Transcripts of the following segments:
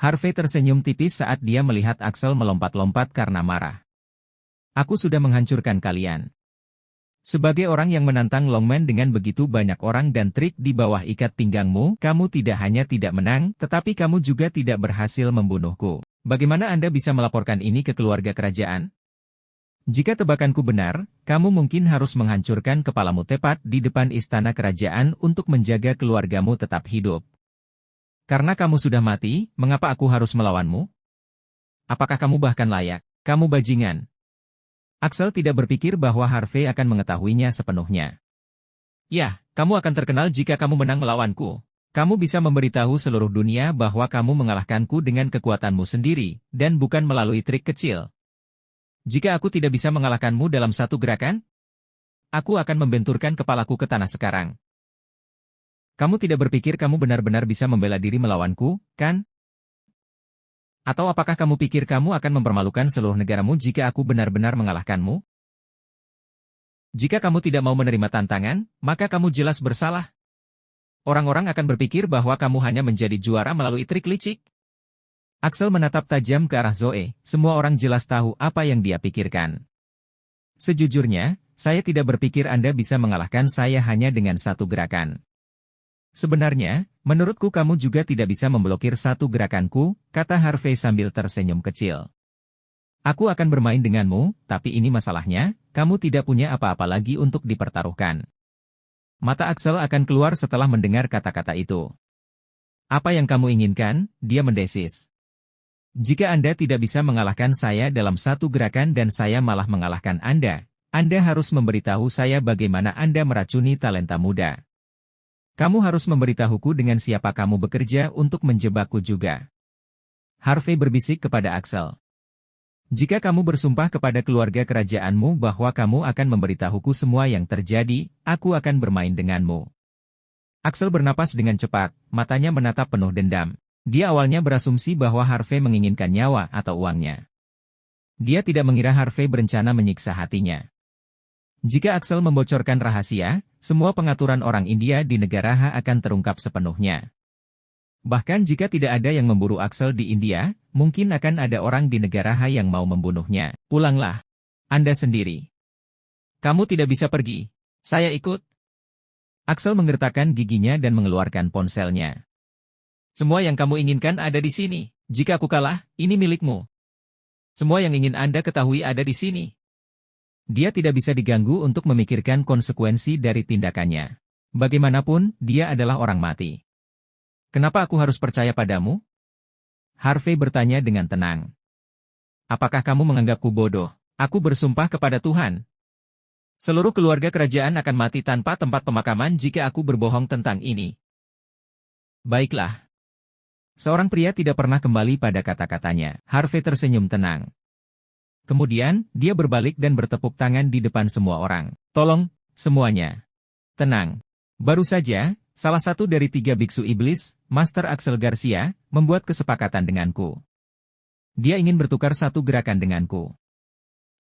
Harvey tersenyum tipis saat dia melihat Axel melompat-lompat karena marah. Aku sudah menghancurkan kalian. Sebagai orang yang menantang Longman dengan begitu banyak orang dan trik di bawah ikat pinggangmu, kamu tidak hanya tidak menang, tetapi kamu juga tidak berhasil membunuhku. Bagaimana Anda bisa melaporkan ini ke keluarga kerajaan? Jika tebakanku benar, kamu mungkin harus menghancurkan kepalamu tepat di depan istana kerajaan untuk menjaga keluargamu tetap hidup. Karena kamu sudah mati, mengapa aku harus melawanmu? Apakah kamu bahkan layak? Kamu bajingan. Axel tidak berpikir bahwa Harvey akan mengetahuinya sepenuhnya. Ya, kamu akan terkenal jika kamu menang melawanku. Kamu bisa memberitahu seluruh dunia bahwa kamu mengalahkanku dengan kekuatanmu sendiri, dan bukan melalui trik kecil. Jika aku tidak bisa mengalahkanmu dalam satu gerakan, aku akan membenturkan kepalaku ke tanah sekarang. Kamu tidak berpikir kamu benar-benar bisa membela diri melawanku, kan? Atau apakah kamu pikir kamu akan mempermalukan seluruh negaramu jika aku benar-benar mengalahkanmu? Jika kamu tidak mau menerima tantangan, maka kamu jelas bersalah. Orang-orang akan berpikir bahwa kamu hanya menjadi juara melalui trik licik. Axel menatap tajam ke arah Zoe, semua orang jelas tahu apa yang dia pikirkan. Sejujurnya, saya tidak berpikir Anda bisa mengalahkan saya hanya dengan satu gerakan. Sebenarnya, menurutku kamu juga tidak bisa memblokir satu gerakanku, kata Harvey sambil tersenyum kecil. Aku akan bermain denganmu, tapi ini masalahnya, kamu tidak punya apa-apa lagi untuk dipertaruhkan. Mata Axel akan keluar setelah mendengar kata-kata itu. Apa yang kamu inginkan? Dia mendesis. Jika Anda tidak bisa mengalahkan saya dalam satu gerakan dan saya malah mengalahkan Anda harus memberitahu saya bagaimana Anda meracuni talenta muda. Kamu harus memberitahuku dengan siapa kamu bekerja untuk menjebakku juga. Harvey berbisik kepada Axel. Jika kamu bersumpah kepada keluarga kerajaanmu bahwa kamu akan memberitahuku semua yang terjadi, aku akan bermain denganmu. Axel bernapas dengan cepat, matanya menatap penuh dendam. Dia awalnya berasumsi bahwa Harvey menginginkan nyawa atau uangnya. Dia tidak mengira Harvey berencana menyiksa hatinya. Jika Axel membocorkan rahasia, semua pengaturan orang India di negara H akan terungkap sepenuhnya. Bahkan jika tidak ada yang memburu Axel di India, mungkin akan ada orang di negara H yang mau membunuhnya. Pulanglah. Anda sendiri. Kamu tidak bisa pergi. Saya ikut. Axel menggertakkan giginya dan mengeluarkan ponselnya. Semua yang kamu inginkan ada di sini. Jika aku kalah, ini milikmu. Semua yang ingin Anda ketahui ada di sini. Dia tidak bisa diganggu untuk memikirkan konsekuensi dari tindakannya. Bagaimanapun, dia adalah orang mati. Kenapa aku harus percaya padamu? Harvey bertanya dengan tenang. Apakah kamu menganggapku bodoh? Aku bersumpah kepada Tuhan. Seluruh keluarga kerajaan akan mati tanpa tempat pemakaman jika aku berbohong tentang ini. Baiklah. Seorang pria tidak pernah kembali pada kata-katanya. Harvey tersenyum tenang. Kemudian, dia berbalik dan bertepuk tangan di depan semua orang. Tolong, semuanya. Tenang. Baru saja, salah satu dari 3 biksu iblis, Master Axel Garcia, membuat kesepakatan denganku. Dia ingin bertukar satu gerakan denganku.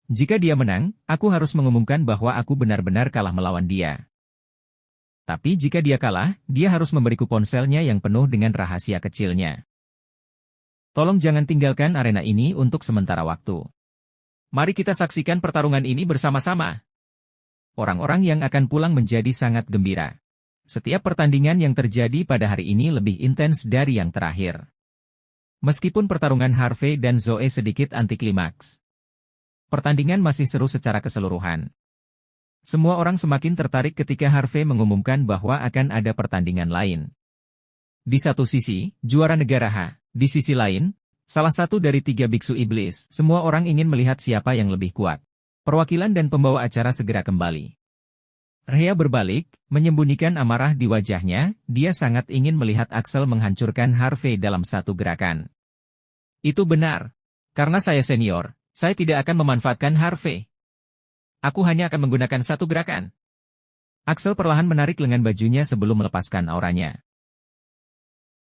Jika dia menang, aku harus mengumumkan bahwa aku benar-benar kalah melawan dia. Tapi jika dia kalah, dia harus memberiku ponselnya yang penuh dengan rahasia kecilnya. Tolong jangan tinggalkan arena ini untuk sementara waktu. Mari kita saksikan pertarungan ini bersama-sama. Orang-orang yang akan pulang menjadi sangat gembira. Setiap pertandingan yang terjadi pada hari ini lebih intens dari yang terakhir. Meskipun pertarungan Harvey dan Zoe sedikit antiklimaks, pertandingan masih seru secara keseluruhan. Semua orang semakin tertarik ketika Harvey mengumumkan bahwa akan ada pertandingan lain. Di satu sisi, juara negara H. Di sisi lain, salah satu dari 3 biksu iblis. Semua orang ingin melihat siapa yang lebih kuat. Perwakilan dan pembawa acara segera kembali. Rhea berbalik, menyembunyikan amarah di wajahnya, dia sangat ingin melihat Axel menghancurkan Harvey dalam satu gerakan. Itu benar. Karena saya senior, saya tidak akan memanfaatkan Harvey. Aku hanya akan menggunakan satu gerakan. Axel perlahan menarik lengan bajunya sebelum melepaskan auranya.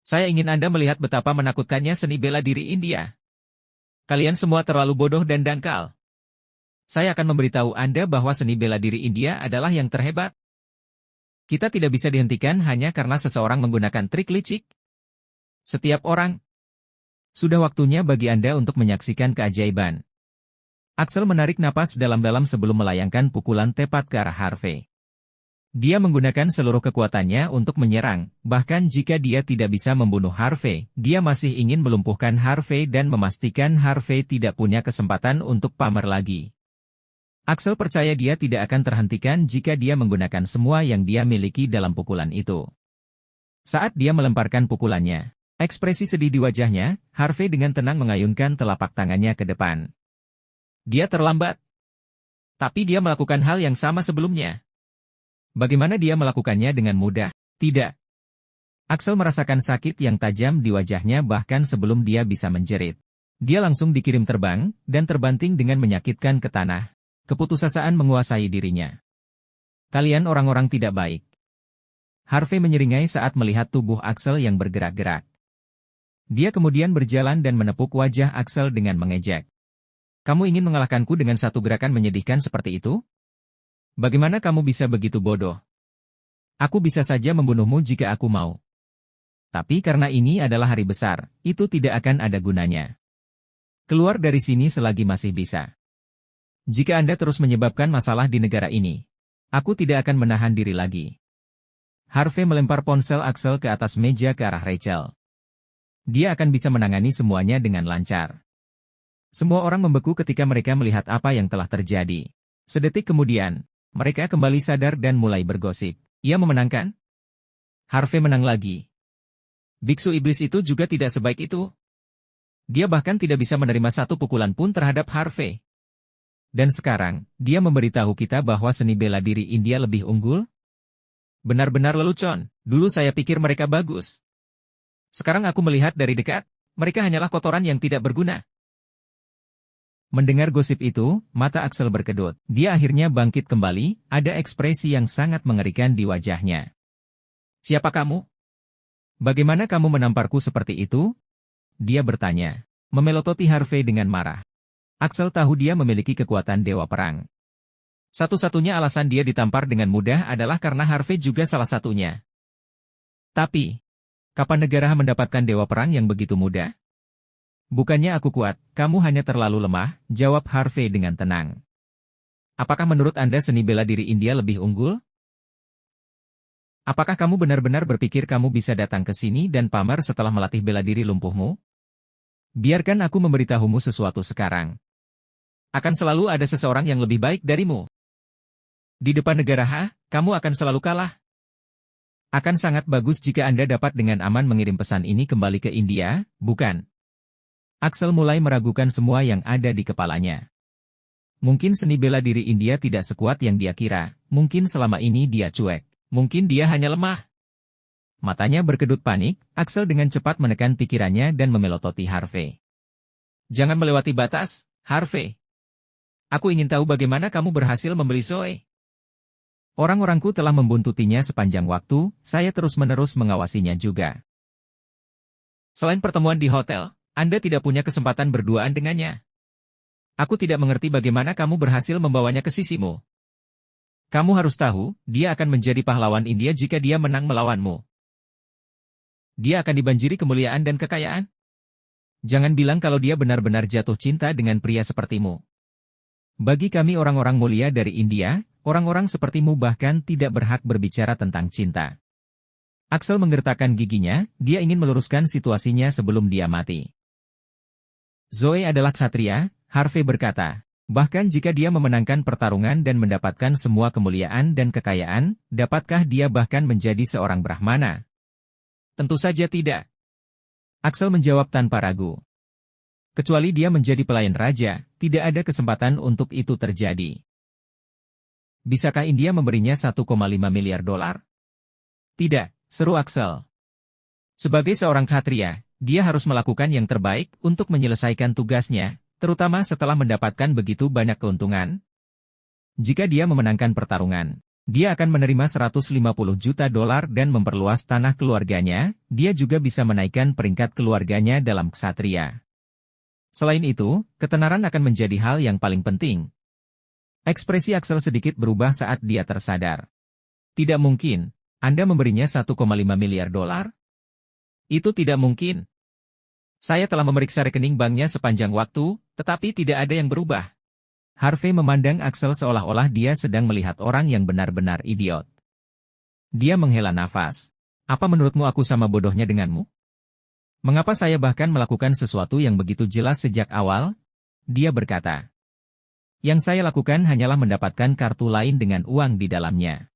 Saya ingin Anda melihat betapa menakutkannya seni bela diri India. Kalian semua terlalu bodoh dan dangkal. Saya akan memberitahu Anda bahwa seni bela diri India adalah yang terhebat. Kita tidak bisa dihentikan hanya karena seseorang menggunakan trik licik. Setiap orang, Sudah waktunya bagi Anda untuk menyaksikan keajaiban. Axel menarik napas dalam-dalam sebelum melayangkan pukulan tepat ke arah Harvey. Dia menggunakan seluruh kekuatannya untuk menyerang, bahkan jika dia tidak bisa membunuh Harvey, dia masih ingin melumpuhkan Harvey dan memastikan Harvey tidak punya kesempatan untuk pamer lagi. Axel percaya dia tidak akan terhentikan jika dia menggunakan semua yang dia miliki dalam pukulan itu. Saat dia melemparkan pukulannya, ekspresi sedih di wajahnya, Harvey dengan tenang mengayunkan telapak tangannya ke depan. Dia terlambat. Tapi dia melakukan hal yang sama sebelumnya. Bagaimana dia melakukannya dengan mudah? Tidak. Axel merasakan sakit yang tajam di wajahnya bahkan sebelum dia bisa menjerit. Dia langsung dikirim terbang, dan terbanting dengan menyakitkan ke tanah. Keputusasaan menguasai dirinya. Kalian orang-orang tidak baik. Harvey menyeringai saat melihat tubuh Axel yang bergerak-gerak. Dia kemudian berjalan dan menepuk wajah Axel dengan mengejek. Kamu ingin mengalahkanku dengan satu gerakan menyedihkan seperti itu? Bagaimana kamu bisa begitu bodoh? Aku bisa saja membunuhmu jika aku mau. Tapi karena ini adalah hari besar, itu tidak akan ada gunanya. Keluar dari sini selagi masih bisa. Jika Anda terus menyebabkan masalah di negara ini, aku tidak akan menahan diri lagi. Harvey melempar ponsel Axel ke atas meja ke arah Rachel. Dia akan bisa menangani semuanya dengan lancar. Semua orang membeku ketika mereka melihat apa yang telah terjadi. Sedetik kemudian, mereka kembali sadar dan mulai bergosip. Ia memenangkan? Harvey menang lagi. Biksu iblis itu juga tidak sebaik itu. Dia bahkan tidak bisa menerima satu pukulan pun terhadap Harvey. Dan sekarang, dia memberitahu kita bahwa seni bela diri India lebih unggul? Benar-benar lelucon, dulu saya pikir mereka bagus. Sekarang aku melihat dari dekat, mereka hanyalah kotoran yang tidak berguna. Mendengar gosip itu, mata Axel berkedut. Dia akhirnya bangkit kembali, ada ekspresi yang sangat mengerikan di wajahnya. Siapa kamu? Bagaimana kamu menamparku seperti itu? Dia bertanya, memelototi Harvey dengan marah. Axel tahu dia memiliki kekuatan dewa perang. Satu-satunya alasan dia ditampar dengan mudah adalah karena Harvey juga salah satunya. Tapi, kapan negara mendapatkan dewa perang yang begitu mudah? Bukannya aku kuat, kamu hanya terlalu lemah, jawab Harvey dengan tenang. Apakah menurut Anda seni bela diri India lebih unggul? Apakah kamu benar-benar berpikir kamu bisa datang ke sini dan pamer setelah melatih bela diri lumpuhmu? Biarkan aku memberitahumu sesuatu sekarang. Akan selalu ada seseorang yang lebih baik darimu. Di depan negara kamu akan selalu kalah. Akan sangat bagus jika Anda dapat dengan aman mengirim pesan ini kembali ke India, bukan? Axel mulai meragukan semua yang ada di kepalanya. Mungkin seni bela diri India tidak sekuat yang dia kira, mungkin selama ini dia cuek, mungkin dia hanya lemah. Matanya berkedut panik, Axel dengan cepat menekan pikirannya dan memelototi Harvey. Jangan melewati batas, Harvey. Aku ingin tahu bagaimana kamu berhasil membeli Zoe. Orang-orangku telah membuntutinya sepanjang waktu, saya terus-menerus mengawasinya juga. Selain pertemuan di hotel, Anda tidak punya kesempatan berduaan dengannya. Aku tidak mengerti bagaimana kamu berhasil membawanya ke sisimu. Kamu harus tahu, dia akan menjadi pahlawan India jika dia menang melawanmu. Dia akan dibanjiri kemuliaan dan kekayaan. Jangan bilang kalau dia benar-benar jatuh cinta dengan pria sepertimu. Bagi kami orang-orang mulia dari India, orang-orang sepertimu bahkan tidak berhak berbicara tentang cinta. Axel menggertakkan giginya, dia ingin meluruskan situasinya sebelum dia mati. Zoe adalah ksatria, Harvey berkata. Bahkan jika dia memenangkan pertarungan dan mendapatkan semua kemuliaan dan kekayaan, dapatkah dia bahkan menjadi seorang Brahmana? Tentu saja tidak. Axel menjawab tanpa ragu. Kecuali dia menjadi pelayan raja, tidak ada kesempatan untuk itu terjadi. Bisakah India memberinya 1,5 miliar dolar? Tidak, seru Axel. Sebagai seorang ksatria, dia harus melakukan yang terbaik untuk menyelesaikan tugasnya, terutama setelah mendapatkan begitu banyak keuntungan. Jika dia memenangkan pertarungan, dia akan menerima 150 juta dolar dan memperluas tanah keluarganya, dia juga bisa menaikkan peringkat keluarganya dalam ksatria. Selain itu, ketenaran akan menjadi hal yang paling penting. Ekspresi Axel sedikit berubah saat dia tersadar. Tidak mungkin, Anda memberinya 1,5 miliar dolar? Itu tidak mungkin. Saya telah memeriksa rekening banknya sepanjang waktu, tetapi tidak ada yang berubah. Harvey memandang Axel seolah-olah dia sedang melihat orang yang benar-benar idiot. Dia menghela nafas. Apa menurutmu aku sama bodohnya denganmu? Mengapa saya bahkan melakukan sesuatu yang begitu jelas sejak awal? Dia berkata. Yang saya lakukan hanyalah mendapatkan kartu lain dengan uang di dalamnya.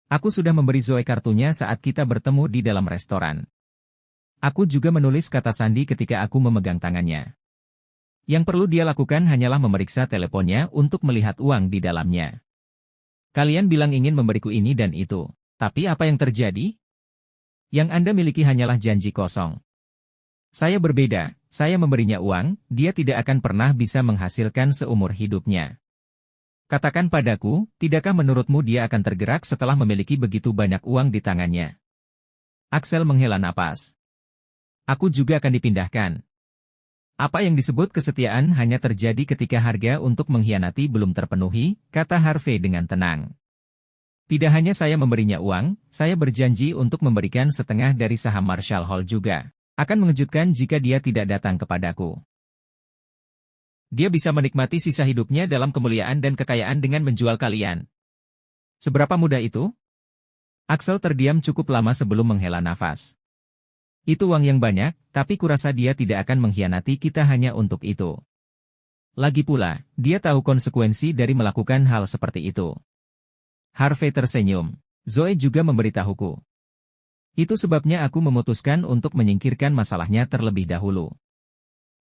Aku sudah memberi Zoe kartunya saat kita bertemu di dalam restoran. Aku juga menulis kata sandi ketika aku memegang tangannya. Yang perlu dia lakukan hanyalah memeriksa teleponnya untuk melihat uang di dalamnya. Kalian bilang ingin memberiku ini dan itu. Tapi apa yang terjadi? Yang Anda miliki hanyalah janji kosong. Saya berbeda, saya memberinya uang, dia tidak akan pernah bisa menghasilkan seumur hidupnya. Katakan padaku, tidakkah menurutmu dia akan tergerak setelah memiliki begitu banyak uang di tangannya? Axel menghela napas. Aku juga akan dipindahkan. Apa yang disebut kesetiaan hanya terjadi ketika harga untuk mengkhianati belum terpenuhi, kata Harvey dengan tenang. Tidak hanya saya memberinya uang, saya berjanji untuk memberikan setengah dari saham Marshall Hall juga. Akan mengejutkan jika dia tidak datang kepadaku. Dia bisa menikmati sisa hidupnya dalam kemuliaan dan kekayaan dengan menjual kalian. Seberapa mudah itu? Axel terdiam cukup lama sebelum menghela nafas. Itu uang yang banyak, tapi kurasa dia tidak akan mengkhianati kita hanya untuk itu. Lagi pula, dia tahu konsekuensi dari melakukan hal seperti itu. Harvey tersenyum. Zoe juga memberitahuku. Itu sebabnya aku memutuskan untuk menyingkirkan masalahnya terlebih dahulu.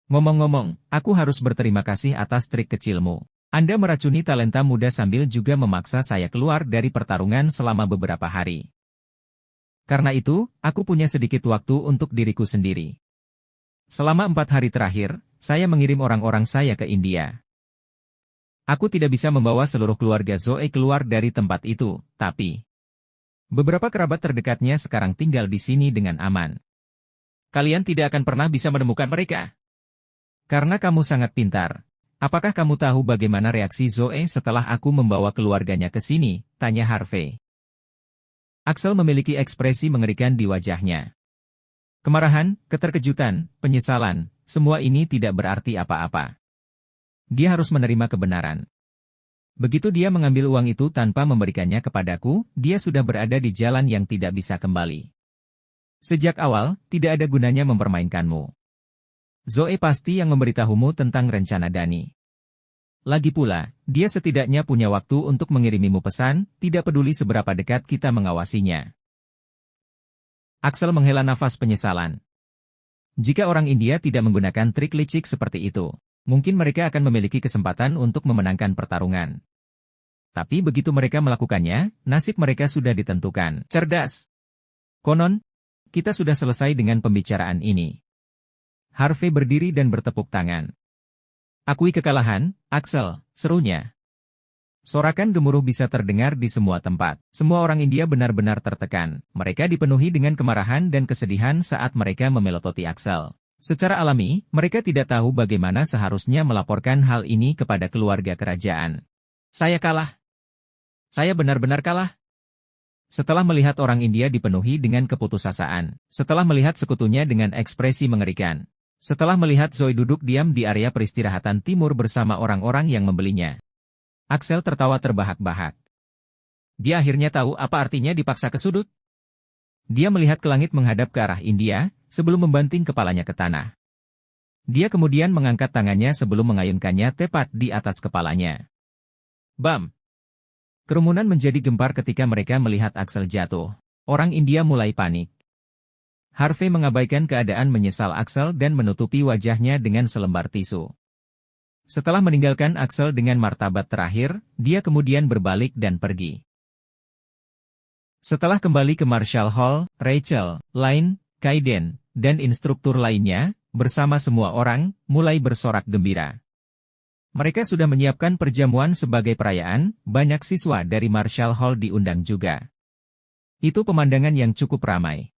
Ngomong-ngomong, aku harus berterima kasih atas trik kecilmu. Anda meracuni talenta muda sambil juga memaksa saya keluar dari pertarungan selama beberapa hari. Karena itu, aku punya sedikit waktu untuk diriku sendiri. Selama 4 hari terakhir, saya mengirim orang-orang saya ke India. Aku tidak bisa membawa seluruh keluarga Zoe keluar dari tempat itu, tapi beberapa kerabat terdekatnya sekarang tinggal di sini dengan aman. Kalian tidak akan pernah bisa menemukan mereka. Karena kamu sangat pintar. Apakah kamu tahu bagaimana reaksi Zoe setelah aku membawa keluarganya ke sini? Tanya Harvey. Axel memiliki ekspresi mengerikan di wajahnya. Kemarahan, keterkejutan, penyesalan, semua ini tidak berarti apa-apa. Dia harus menerima kebenaran. Begitu dia mengambil uang itu tanpa memberikannya kepadaku, dia sudah berada di jalan yang tidak bisa kembali. Sejak awal, tidak ada gunanya mempermainkanmu. Zoe pasti yang memberitahumu tentang rencana Dani. Lagi pula, dia setidaknya punya waktu untuk mengirimimu pesan, tidak peduli seberapa dekat kita mengawasinya. Axel menghela nafas penyesalan. Jika orang India tidak menggunakan trik licik seperti itu, mungkin mereka akan memiliki kesempatan untuk memenangkan pertarungan. Tapi begitu mereka melakukannya, nasib mereka sudah ditentukan. Cerdas. Konon, kita sudah selesai dengan pembicaraan ini. Harvey berdiri dan bertepuk tangan. Akui kekalahan, Axel, serunya. Sorakan gemuruh bisa terdengar di semua tempat. Semua orang India benar-benar tertekan. Mereka dipenuhi dengan kemarahan dan kesedihan saat mereka memelototi Axel. Secara alami, mereka tidak tahu bagaimana seharusnya melaporkan hal ini kepada keluarga kerajaan. Saya kalah. Saya benar-benar kalah. Setelah melihat orang India dipenuhi dengan keputusasaan, setelah melihat sekutunya dengan ekspresi mengerikan, setelah melihat Zoe duduk diam di area peristirahatan timur bersama orang-orang yang membelinya, Axel tertawa terbahak-bahak. Dia akhirnya tahu apa artinya dipaksa ke sudut. Dia melihat ke langit menghadap ke arah India, sebelum membanting kepalanya ke tanah. Dia kemudian mengangkat tangannya sebelum mengayunkannya tepat di atas kepalanya. Bam! Kerumunan menjadi gempar ketika mereka melihat Axel jatuh. Orang India mulai panik. Harvey mengabaikan keadaan menyesal Axel dan menutupi wajahnya dengan selembar tisu. Setelah meninggalkan Axel dengan martabat terakhir, dia kemudian berbalik dan pergi. Setelah kembali ke Marshall Hall, Rachel, Lynn, Kaiden, dan instruktur lainnya, bersama semua orang, mulai bersorak gembira. Mereka sudah menyiapkan perjamuan sebagai perayaan, banyak siswa dari Marshall Hall diundang juga. Itu pemandangan yang cukup ramai.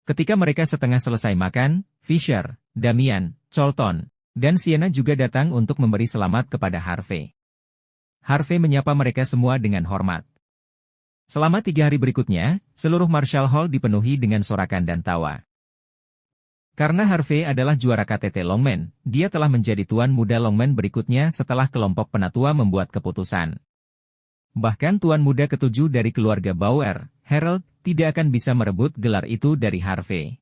Ketika mereka setengah selesai makan, Fisher, Damian, Colton, dan Sienna juga datang untuk memberi selamat kepada Harvey. Harvey menyapa mereka semua dengan hormat. Selama 3 hari berikutnya, seluruh Marshall Hall dipenuhi dengan sorakan dan tawa. Karena Harvey adalah juara KTT Longman, dia telah menjadi tuan muda Longman berikutnya setelah kelompok penatua membuat keputusan. Bahkan tuan muda ketujuh dari keluarga Bauer, Harold, tidak akan bisa merebut gelar itu dari Harvey.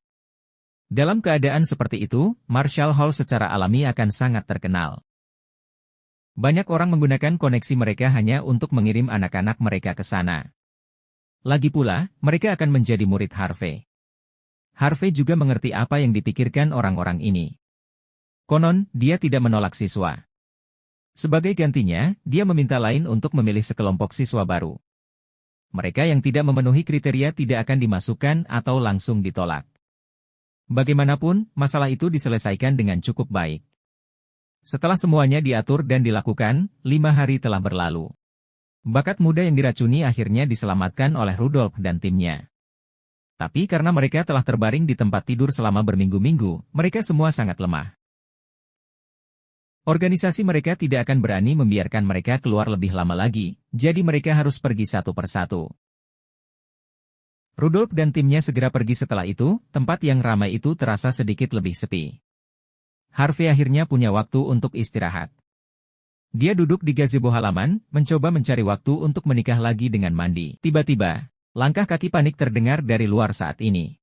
Dalam keadaan seperti itu, Marshall Hall secara alami akan sangat terkenal. Banyak orang menggunakan koneksi mereka hanya untuk mengirim anak-anak mereka ke sana. Lagi pula, mereka akan menjadi murid Harvey. Harvey juga mengerti apa yang dipikirkan orang-orang ini. Konon, dia tidak menolak siswa. Sebagai gantinya, dia meminta lain untuk memilih sekelompok siswa baru. Mereka yang tidak memenuhi kriteria tidak akan dimasukkan atau langsung ditolak. Bagaimanapun, masalah itu diselesaikan dengan cukup baik. Setelah semuanya diatur dan dilakukan, 5 hari telah berlalu. Bakat muda yang diracuni akhirnya diselamatkan oleh Rudolph dan timnya. Tapi karena mereka telah terbaring di tempat tidur selama berminggu-minggu, mereka semua sangat lemah. Organisasi mereka tidak akan berani membiarkan mereka keluar lebih lama lagi, jadi mereka harus pergi satu persatu. Rudolph dan timnya segera pergi setelah itu, tempat yang ramai itu terasa sedikit lebih sepi. Harvey akhirnya punya waktu untuk istirahat. Dia duduk di gazebo halaman, mencoba mencari waktu untuk menikah lagi dengan Mandy. Tiba-tiba, langkah kaki panik terdengar dari luar saat ini.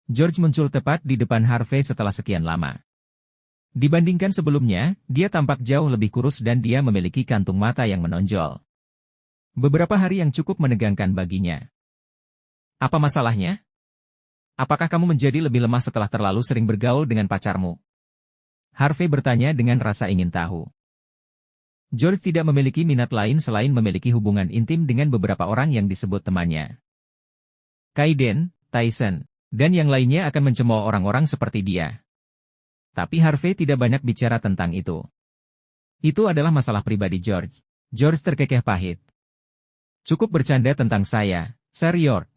George muncul tepat di depan Harvey setelah sekian lama. Dibandingkan sebelumnya, dia tampak jauh lebih kurus dan dia memiliki kantung mata yang menonjol. Beberapa hari yang cukup menegangkan baginya. Apa masalahnya? Apakah kamu menjadi lebih lemah setelah terlalu sering bergaul dengan pacarmu? Harvey bertanya dengan rasa ingin tahu. George tidak memiliki minat lain selain memiliki hubungan intim dengan beberapa orang yang disebut temannya. Kaiden, Tyson, dan yang lainnya akan mencemooh orang-orang seperti dia. Tapi Harvey tidak banyak bicara tentang itu. Itu adalah masalah pribadi George. George terkekeh pahit. Cukup bercanda tentang saya, Sir York.